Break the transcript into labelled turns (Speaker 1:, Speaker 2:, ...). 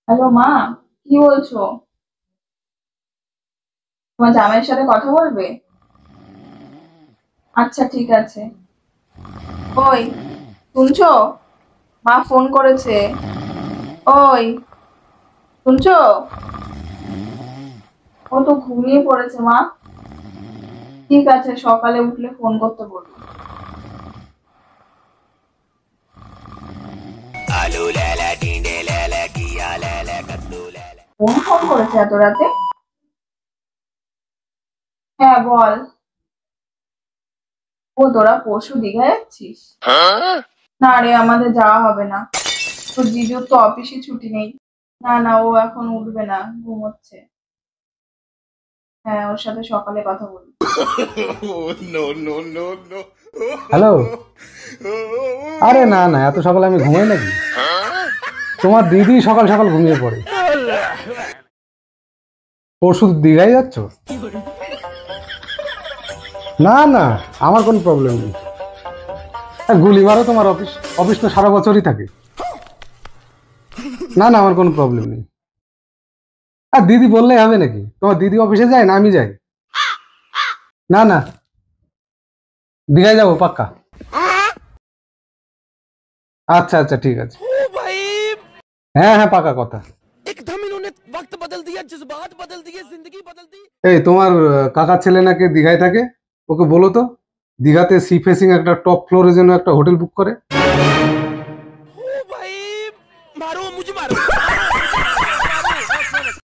Speaker 1: Hello মা, কি বলছো? তোমার জামাইয়ের সাথে কথা বলবে? আচ্ছা ঠিক আছে। ওই, শুনছো? মা ফোন করেছে। ওই, শুনছো? ও তো ঘুমিয়ে পড়েছে মা। ঠিক আছে, সকালে উঠলে ফোন করতে বলবো। কোন ফোন করেছে এত রাতে? হ্যাঁ বল। ও তোরা পরশু দীঘা যাচ্ছিস? না রে, আমাদের যাওয়া হবে না। তোর জিজুর তো অফিসে ছুটি নেই। না না, ও এখন উঠবে না, ঘুমোচ্ছে। হ্যাঁ, ওর সাথে সকালে কথা বলবো।
Speaker 2: হ্যালো। আরে না না, এত সকালে আমি ঘুমাই নাকি? তোমার দিদি সকাল সকাল ঘুমিয়ে পড়ে। পরশু দীঘায় যাচ্ছ? না না, আমার কোনো প্রবলেম নেই। গুলি মারো, তোমার অফিস অফিস তো সারা বছরই থাকে। না না, আমার কোনো প্রবলেম নেই। আর দিদি বললেই হবে নাকি? তোমার দিদি অফিসে যায় না আমি যাই? না না, দীঘায় যাবো পাক্কা। আচ্ছা আচ্ছা ঠিক আছে। হ্যাঁ হ্যাঁ, পাকা কথা। এই তোমার কাকার ছেলে নাকি দীঘায় থাকে, ওকে বলো তো দীঘাতে সি ফেসিং একটা টপ ফ্লোরের জন্য একটা হোটেল বুক করে।